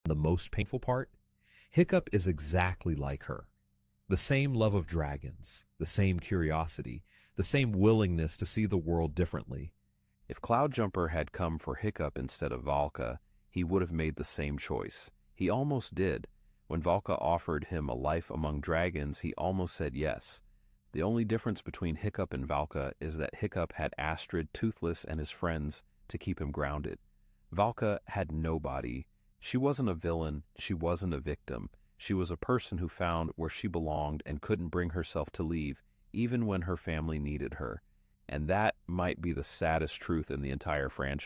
The most painful part? Hiccup is exactly like her. The same love of dragons, the same curiosity, the same willingness to see the world differently. If Cloudjumper had come for Hiccup instead of Valka, he would have made the same choice. He almost did. When Valka offered him a life among dragons, he almost said yes. The only difference between Hiccup and Valka is that Hiccup had Astrid, Toothless, and his friends to keep him grounded. Valka had nobody. She wasn't a villain, she wasn't a victim. She was a person who found where she belonged and couldn't bring herself to leave, even when her family needed her. And that might be the saddest truth in the entire franchise.